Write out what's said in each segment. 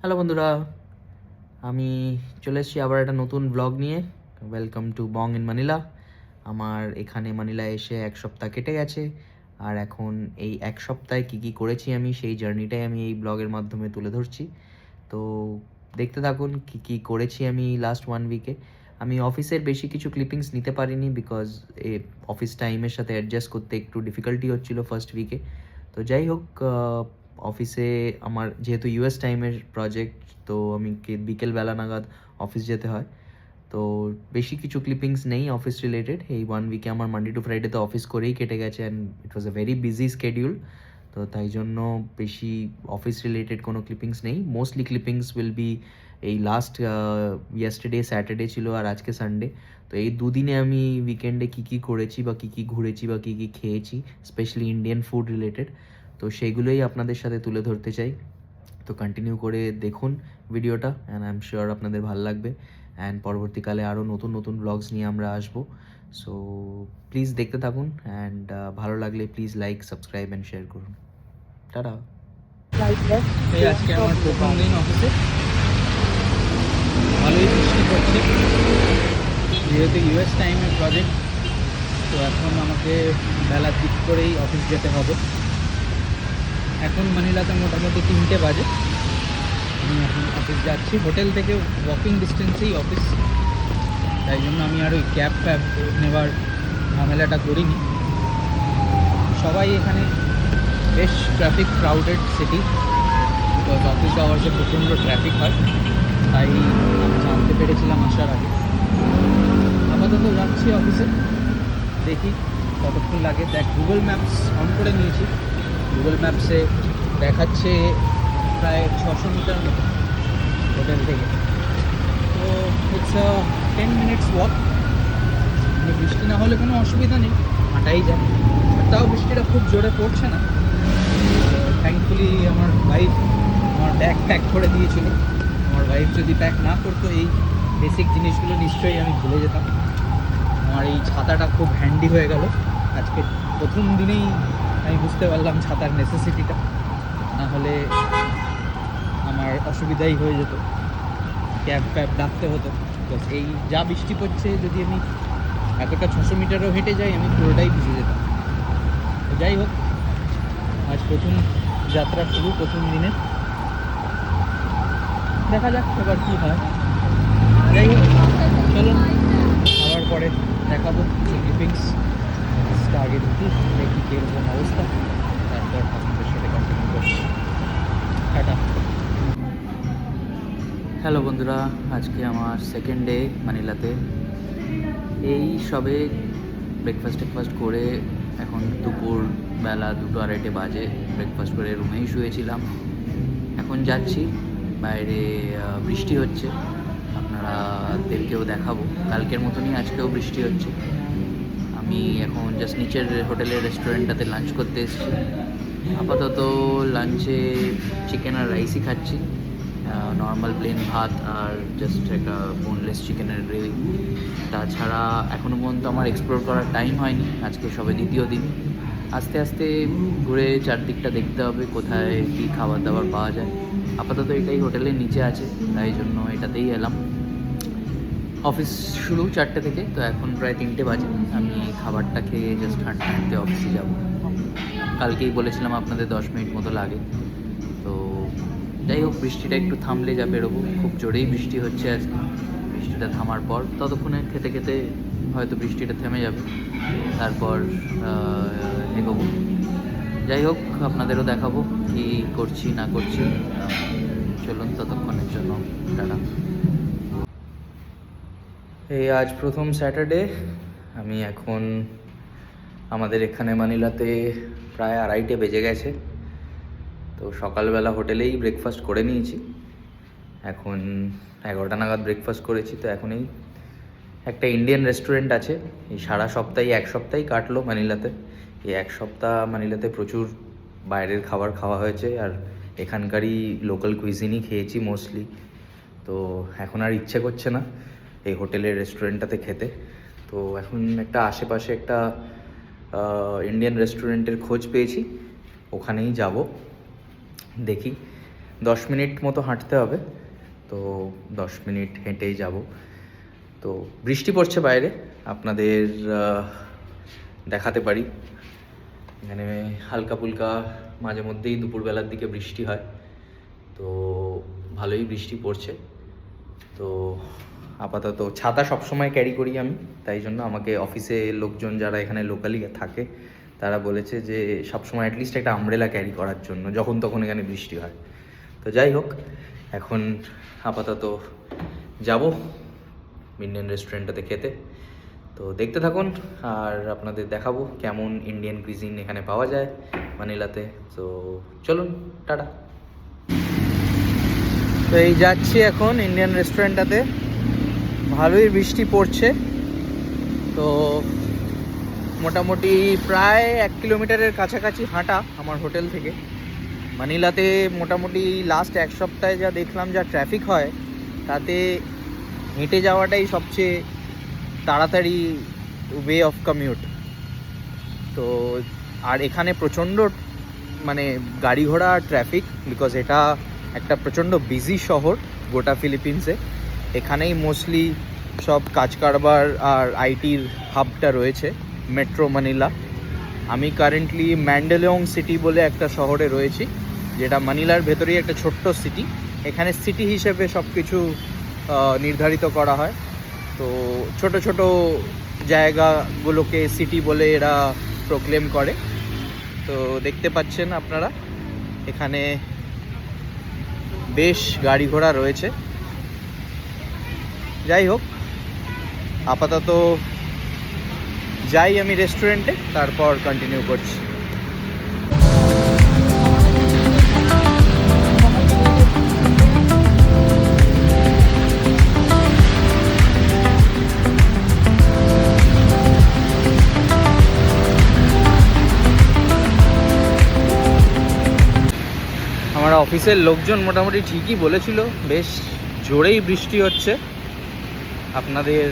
Hello বন্ধুরা, আমি চলে এসেছি আবার একটা নতুন ব্লগ নিয়ে। Welcome to Bong in Manila. আমার এখানে মানিলা এসে এক সপ্তাহ কেটে গেছে, আর এখন এই এক সপ্তাহে কী কী করেছি আমি সেই জার্নিটাই আমি এই ব্লগের মাধ্যমে তুলে ধরছি। তো দেখতে থাকুন কী কী করেছি আমি লাস্ট 1 উইকে। আমি অফিসের বেশি কিছু ক্লিপিংস নিতে পারিনি বিকজ এই অফিস টাইমের সাথে অ্যাডজাস্ট করতে একটু ডিফিকাল্টি হচ্ছিলো ফার্স্ট উইকে। তো যাই হোক, অফিসে আমার যেহেতু ইউএস টাইমের প্রজেক্ট, তো আমি বিকেলবেলা নাগাদ অফিস যেতে হয়। তো বেশি কিছু ক্লিপিংস নেই অফিস রিলেটেড। এই 1 উইকে আমার মানডে টু ফ্রাইডে তো অফিস করেই কেটে গেছে, and it was a very busy schedule. তো তাই জন্য বেশি অফিস রিলেটেড কোনো ক্লিপিংস নেই। মোস্টলি ক্লিপিংস উইল বি এই লাস্ট ইয়েস্টারডে স্যাটারডে ছিল আর আজকে সানডে। তো এই দুদিনে আমি উইকেন্ডে কী কী করেছি বা কী কী ঘুরেছি বা কী কী খেয়েছি, স্পেশালি ইন্ডিয়ান ফুড রিলেটেড, তো সেইগুলোই আপনাদের সাথে তুলে ধরতে চাই। তো কন্টিনিউ করে দেখুন ভিডিওটা, অ্যান্ড আই এম শিওর আপনাদের ভালো লাগবে। অ্যান্ড পরবর্তীকালে আরও নতুন নতুন ব্লগস নিয়ে আমরা আসবো। সো প্লিজ দেখতে থাকুন, অ্যান্ড ভালো লাগলে please like, subscribe and share করুন। টাটা। এই আজকে আমার প্রথম দিন অফিসে। ভালোই বৃষ্টি পড়ছে, যেহেতু ইউএস টাইমের প্রজেক্ট। তো এখন আমাকে বেলার দিক করেই অফিস যেতে হবে। এখন মানিলাতে মোটামুটি 3টে বাজে। আমি এখন অফিস যাচ্ছি, হোটেল থেকে ওয়াকিং ডিস্টেন্সেই অফিস। তাই জন্য আমি আর ওই ক্যাব ফ্যাব নেবার ঝামেলাটা করিনি। সবাই এখানে বেশ traffic crowded city, because office আওয়ার্সে প্রচণ্ড ট্রাফিক হয়। তাই আমি জানতে পেরেছিলাম আসার আগে। আপাতত যাচ্ছি অফিসে, দেখি কতক্ষণ লাগে। গুগল ম্যাপস অন করে নিয়েছি। গুগল ম্যাপসে দেখাচ্ছে প্রায় 600 মিটার মতো হোটেল থেকে। তো ইটস 10 মিনিটস ওয়াক। বৃষ্টি না হলে কোনো অসুবিধা নেই, হাঁটাই যায়। তাও বৃষ্টিটা খুব জোরে পড়ছে না। থ্যাঙ্কফুলি আমার ওয়াইফ আমার ব্যাগ প্যাক করে দিয়েছিল। আমার ওয়াইফ যদি প্যাক না করতো, এই বেসিক জিনিসগুলো নিশ্চয়ই আমি ভুলে যেতাম। আমার এই ছাতাটা খুব হ্যান্ডি হয়ে গেল। আজকে প্রথম দিনেই আমি বুঝতে পারলাম ছাতার নেসেসিটিটা, না হলে আমার অসুবিধাই হয়ে যেত, ক্যাব ফ্যাব ডাকতে হতো। এই যা বৃষ্টি পড়ছে, যদি আমি এতটা 600 মিটারও হেঁটে যাই, আমি পুরোটাই ভিজে যেতাম। তো যাই হোক, আজ প্রথম যাত্রা শুরু, প্রথম দিনে। দেখা যাক এবার কী হয়। যাই হোক, চলুন আবার পরে দেখাবো কিছু ক্লিপিংস। অফিসটা আগে দেখি কীরকম অবস্থা, তারপর আপনাদের সাথে কন্টিনিউ করছি। টাটা। হ্যালো বন্ধুরা, আজকে আমার সেকেন্ড ডে মানিলাতে। এই সবে ব্রেকফাস্ট করে এখন দুপুর বেলা 2-2:30 বাজে। ব্রেকফাস্ট করে রুমেই শুয়েছিলাম। এখন যাচ্ছি, বাইরে বৃষ্টি হচ্ছে। আপনাদেরকেও দেখাবো, কালকের মতনই আজকেও বৃষ্টি হচ্ছে। আমি এখন জাস্ট নিচের হোটেলের রেস্টুরেন্টটাতে লাঞ্চ করতে এসেছি। আপাতত লাঞ্চে চিকেন আর রাইসই খাচ্ছি, নর্মাল প্লেন ভাত আর জাস্ট একটা বোনলেস চিকেনের গ্রেভি। তাছাড়া এখনও পর্যন্ত আমার এক্সপ্লোর করার টাইম হয়নি, আজকে সবে দ্বিতীয় দিন। আস্তে আস্তে ঘুরে চারদিকটা দেখতে হবে, কোথায় কী খাবার দাবার পাওয়া যায়। আপাতত এটাই হোটেলের নিচে আছে, তাই জন্য এটাতেই এলাম। অফিস শুরু 4টে থেকে, তো এখন প্রায় 3টে বাজে। আমি খাবারটা খেয়ে জাস্ট হাঁটতে হাঁটতে অফিসে যাব। কালকেই বলেছিলাম আপনাদের 10 মিনিট মতো লাগে। তো যাই হোক, বৃষ্টিটা একটু থামলে যা বেরোবো। খুব জোরেই বৃষ্টি হচ্ছে আজকে। বৃষ্টিটা থামার পর ততক্ষণে খেতে খেতে হয়তো বৃষ্টিটা থেমে যাবে, তারপর এগোবো। যাই হোক, আপনাদেরও দেখাবো কি করছি না করছি। চলুন ততক্ষণের জন্য টাটা। এই আজ প্রথম স্যাটারডে। আমি এখন আমাদের এখানে মানিলাতে প্রায় 2:30 বেজে গেছে। তো সকালবেলা হোটেলেই ব্রেকফাস্ট করে নিয়েছি। এখন 11টা নাগাদ ব্রেকফাস্ট করেছি। তো এখন এই একটা ইন্ডিয়ান রেস্টুরেন্ট আছে। এই সারা সপ্তাহে 1 সপ্তাহই কাটলো মানিলাতে। এই 1 সপ্তাহ মানিলাতে প্রচুর বাইরের খাবার খাওয়া হয়েছে, আর এখানকারই লোকাল কুইজিনই খেয়েছি মোস্টলি। তো এখন আর ইচ্ছে করছে না এই হোটেলের রেস্টুরেন্টটাতে খেতে। তো এখন একটা আশেপাশে একটা ইন্ডিয়ান রেস্টুরেন্টের খোঁজ পেয়েছি, ওখানেই যাব। দেখি 10 মিনিট মতো হাঁটতে হবে, তো 10 মিনিট হেঁটেই যাব। তো বৃষ্টি পড়ছে বাইরে, আপনাদের দেখাতে পারি। এখানে হালকা ফুলকা মাঝে মধ্যেই দুপুরবেলার দিকে বৃষ্টি হয়, তো ভালোই বৃষ্টি পড়ছে। তো আপাতত ছাতা সবসময় ক্যারি করি আমি, তাই জন্য আমাকে অফিসে লোকজন যারা এখানে লোকালি থাকে তারা বলেছে যে সবসময় অ্যাটলিস্ট একটা আমব্রেলা ক্যারি করার জন্য, যখন তখন এখানে বৃষ্টি হয়। তো যাই হোক, এখন আপাতত যাব ইন্ডিয়ান রেস্টুরেন্টটাতে খেতে। তো দেখতে থাকুন আর আপনাদের দেখাবো কেমন ইন্ডিয়ান কুইজিন এখানে পাওয়া যায় মানিলাতে। তো চলুন, টাটা। তো এই যাচ্ছি এখন ইন্ডিয়ান রেস্টুরেন্টটাতে, ভালোই বৃষ্টি পড়ছে। তো মোটামুটি প্রায় 1 কিলোমিটারের কাছাকাছি হাঁটা আমার হোটেল থেকে। মানিলাতে মোটামুটি লাস্ট 1 সপ্তাহে যা দেখলাম, যা ট্রাফিক হয়, তাতে হেঁটে যাওয়াটাই সবচেয়ে তাড়াতাড়ি ওয়ে অফ কমিউট। তো আর এখানে প্রচণ্ড মানে গাড়ি ঘোড়া ট্রাফিক, বিকজ এটা একটা প্রচণ্ড বিজি শহর গোটা ফিলিপিন্সে। এখানেই মোস্টলি সব কাজ কারবার আর আইটির হাবটা রয়েছে, মেট্রো মানিলা। আমি কারেন্টলি ম্যান্ডেলং সিটি বলে একটা শহরে রয়েছি, যেটা মানিলার ভেতরেই একটা ছোট্ট সিটি। এখানে সিটি হিসেবে সব কিছু নির্ধারিত করা হয়। তো ছোট ছোট জায়গাগুলোকে সিটি বলে এরা প্রোক্লেম করে। তো দেখতে পাচ্ছেন আপনারা এখানে বেশ গাড়ি ঘোড়া রয়েছে। যাই হোক, আপাতত যাই আমি রেস্টুরেন্টে, তারপর কন্টিনিউ করছি। আমার অফিসের লোকজন মোটামুটি ঠিকই বলেছিল, বেশ জোরেই বৃষ্টি হচ্ছে। আপনাদের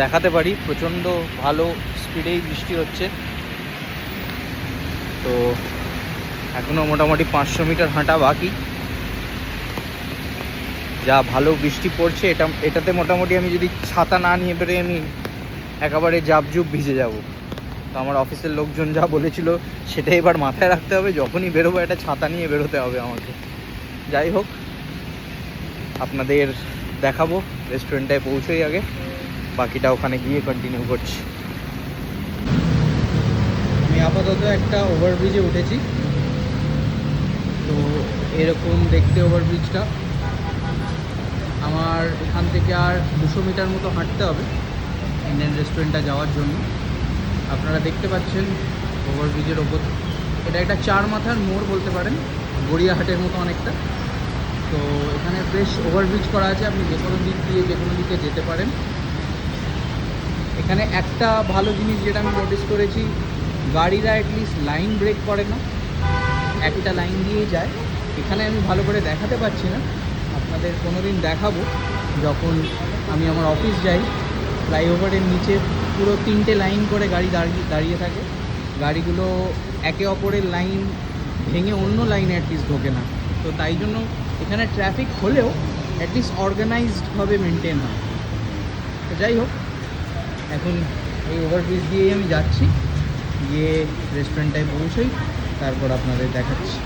দেখাতে পারি, প্রচণ্ড ভালো স্পিডেই বৃষ্টি হচ্ছে। তো এখনও মোটামুটি 500 মিটার হাঁটা বাকি। যা ভালো বৃষ্টি পড়ছে, এটাতে মোটামুটি আমি যদি ছাতা না নিয়ে বেরোই, আমি একেবারে জাবজুব ভিজে যাব। তো আমার অফিসের লোকজন যা বলেছিল সেটা এবার মাথায় রাখতে হবে, যখনই বেরোবো একটা ছাতা নিয়ে বেরোতে হবে আমাকে। যাই হোক, আপনাদের দেখাবো রেস্টুরেন্টটায় পৌঁছোই আগে, বাকিটা ওখানে গিয়ে কন্টিনিউ করছি। আমি আপাতত একটা ওভারব্রিজে উঠেছি। তো এরকম দেখতে ওভারব্রিজটা। আমার এখান থেকে আর 200 মিটার মতো হাঁটতে হবে ইন্ডিয়ান রেস্টুরেন্টটা যাওয়ার জন্য। আপনারা দেখতে পাচ্ছেন ওভারব্রিজের ওপর, এটা একটা 4 মাথার মোড় বলতে পারেন, গড়িয়াহাটের মতো অনেকটা। তো এখানে বেশ ওভারব্রিজ করা আছে, আপনি যে কোনো দিক দিয়ে যে কোনো দিকে যেতে পারেন। এখানে একটা ভালো জিনিস যেটা আমি নোটিস করেছি, গাড়িরা অ্যাটলিস্ট লাইন ব্রেক করে না, একটা লাইন দিয়েই যায়। এখানে আমি ভালো করে দেখাতে পারছি না, আপনাদের কোনো দিন দেখাবো যখন আমি আমার অফিস যাই। ফ্লাইওভারের নিচে পুরো 3টে লাইন করে গাড়ি দাঁড়িয়ে থাকে। গাড়িগুলো একে অপরের লাইন ভেঙে অন্য লাইনে অ্যাটলিস্ট ঢোকে না। তো তাই জন্য এখানে ট্রাফিক হলেও অ্যাটলিস্ট অর্গানাইজডভাবে মেনটেন হয়। তো যাই হোক, এখন এই ওভারব্রিজ দিয়েই আমি যাচ্ছি, গিয়ে রেস্টুরেন্টটায় পৌঁছোই, তারপর আপনাদের দেখাচ্ছি।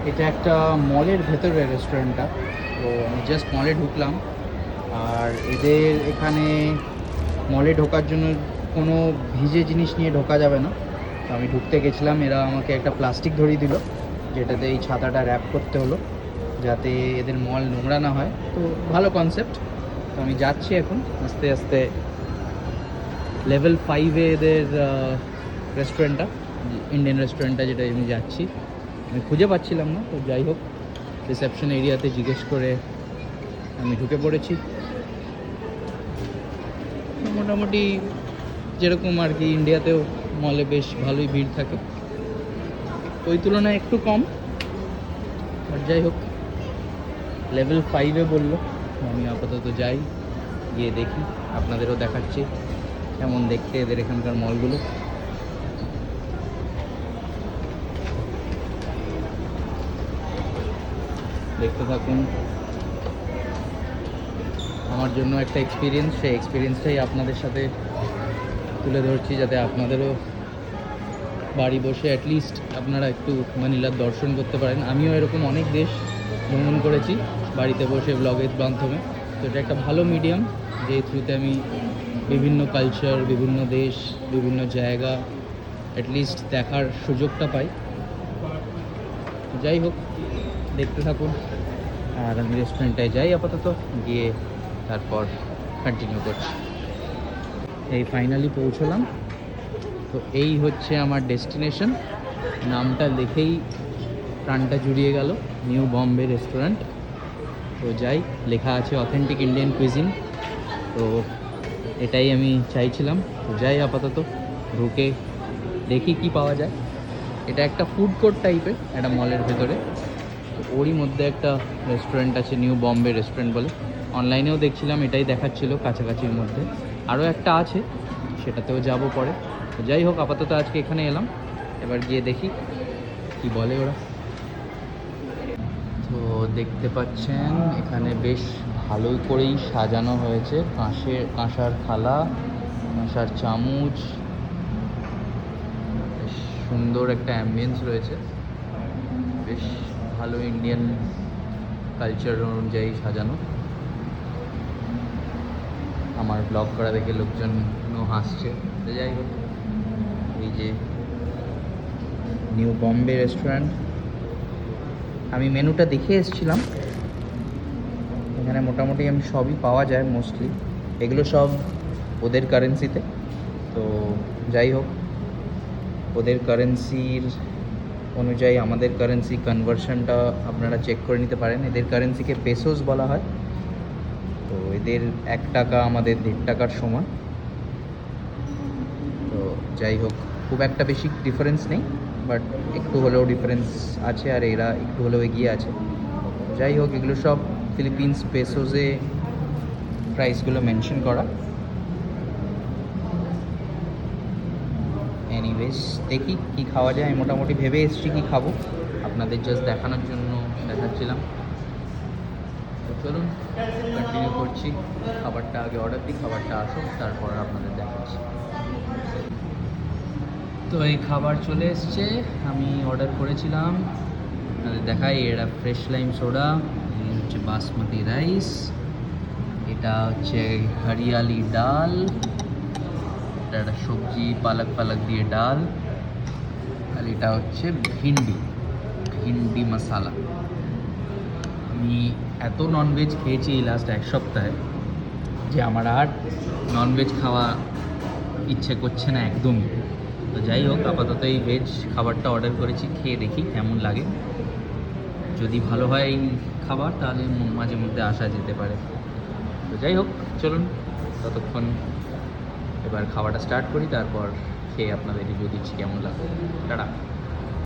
এটা একটা মলের ভেতরে রেস্টুরেন্টটা। তো আমি জাস্ট মলে ঢুকলাম, আর এদের এখানে মলে ঢোকার জন্য কোনো ভিজে জিনিস নিয়ে ঢোকা যাবে না। তো আমি ঢুকতে গেছিলাম, এরা আমাকে একটা প্লাস্টিক ধরিয়ে দিল, যেটাতে এই ছাতাটা র্যাপ করতে হলো যাতে এদের মল নোংরা না হয়। তো ভালো কনসেপ্ট। তো আমি যাচ্ছি এখন আস্তে আস্তে লেভেল 5-এ এদের রেস্টুরেন্টটা, ইন্ডিয়ান রেস্টুরেন্টটা, যেটা আমি যাচ্ছি। আমি খুঁজে পাচ্ছিলাম না, তো যাই হোক রিসেপশন এরিয়াতে জিজ্ঞেস করে আমি ঢুকে পড়েছি। মোটামুটি যেরকম আর কি ইন্ডিয়াতেও মলে বেশ ভালোই ভিড় থাকে, ওই তুলনায় একটু কম। আর যাই হোক, লেভেল 5-এ বললো, আমি আপাতত যাই, গিয়ে দেখি, আপনাদেরও দেখাচ্ছি কেমন দেখতে এদের এখানকার মলগুলো। দেখতে থাকুন। আমার জন্য একটা এক্সপিরিয়েন্স, সেই এক্সপিরিয়েন্সটাই আপনাদের সাথে তুলে ধরছি, যাতে আপনাদেরও বাড়ি বসে অ্যাটলিস্ট আপনারা একটু ম্যানিলার দর্শন করতে পারেন। আমিও এরকম অনেক দেশ ভ্রমণ করেছি বাড়িতে বসে ব্লগের মাধ্যমে, তো এটা একটা ভালো মিডিয়াম, যে থ্রুতে আমি বিভিন্ন কালচার, বিভিন্ন দেশ, বিভিন্ন জায়গা অ্যাটলিস্ট দেখার সুযোগটা পাই। যাই হোক, দেখতে থাকুন। আর আমি রেস্টুরেন্টটায় যাই আপাতত, গিয়ে তারপর কন্টিনিউ করছি। এই ফাইনালি পৌঁছলাম। তো এই হচ্ছে আমার ডেস্টিনেশন। নামটা দেখেই প্রাণটা জুড়িয়ে গেল, নিউ বম্বে রেস্টুরেন্ট। তো যাই, লেখা আছে অথেন্টিক ইন্ডিয়ান কুইজিন, তো এটাই আমি চাইছিলাম। তো যাই আপাতত, ঢুকে দেখি কি পাওয়া যায়। এটা একটা ফুড কোর্ট টাইপের, একটা মলের ভেতরে। তো ওরই মধ্যে একটা রেস্টুরেন্ট আছে, নিউ বম্বে রেস্টুরেন্ট বলে। অনলাইনেও দেখছিলাম এটাই দেখাচ্ছিল কাছাকাছির মধ্যে। আরও একটা আছে, সেটাতেও যাব পরে। তো যাই হোক, আপাতত আজকে এখানে এলাম, এবার গিয়ে দেখি কি বলে ওরা। তো দেখতে পাচ্ছেন এখানে বেশ ভালোই করেই সাজানো হয়েছে, কাঁসার থালা, কাঁসার চামচ, বেশ সুন্দর একটা অ্যাম্বিয়েন্স রয়েছে, বেশ ভালো ইন্ডিয়ান কালচার অনুযায়ী সাজানো। আমার ব্লগ করা দেখে লোকজনও হাসছে। তো যাই হোক, এই যে নিউ বম্বে রেস্টুরেন্ট, আমি মেনুটা দেখে এসেছিলাম। এখানে মোটামুটি আমি সবই পাওয়া যায় মোস্টলি, এগুলো সব ওদের কারেন্সিতে। তো যাই হোক, ওদের কারেন্সির অনুযায়ী আমাদের কারেন্সি কনভার্সনটা আপনারা চেক করে নিতে পারেন। এদের কারেন্সিকে পেসোস বলা হয়। তো এদের 1 টাকা আমাদের 1.5 টাকার সমান। তো যাই হোক, খুব একটা বেশি ডিফারেন্স নেই, বাট একটু হলেও ডিফারেন্স আছে, আর এরা একটু হলেও এগিয়ে আছে। যাই হোক, এগুলো সব ফিলিপিন্স পেসোসে প্রাইসগুলো মেনশন করা। এনিওয়েজ, দেখি কি খাওয়া যায়। আমি মোটামুটি ভেবে এসেছি কি খাবো, আপনাদের জাস্ট দেখানোর জন্য দেখাচ্ছিলাম। তো চলুন কন্টিনিউ করছি। খাবারটা আগে অর্ডার দিই, খাবারটা আসুক, তারপর আপনাদের দেখাচ্ছি। তো এই খাবার চলে এসছে, আমি অর্ডার করেছিলাম। দেখাই, এটা ফ্রেশ লাইম সোডা, এই হচ্ছে বাসমতি রাইস, এটা হচ্ছে হরিয়ালি ডাল, এটা একটা সবজি পালক পালক দিয়ে ডাল, আর এটা হচ্ছে ভিন্ডি মশালা। আমি এত ননভেজ খেয়েছি এই লাস্ট 1 সপ্তাহে যে আমার আর ননভেজ খাওয়া ইচ্ছে করছে না একদমই। তো যাই হোক, আপাতত এই ভেজ খাবারটা অর্ডার করেছি, খেয়ে দেখি কেমন লাগে। যদি ভালো হয় এই খাবার, তাহলে মাঝে মধ্যে আসা যেতে পারে। তো যাই হোক, চলুন ততক্ষণ এবার খাওয়াটা স্টার্ট করি, তারপর খেয়ে আপনাদের রিভিউ দিচ্ছি কেমন লাগে। টাটা।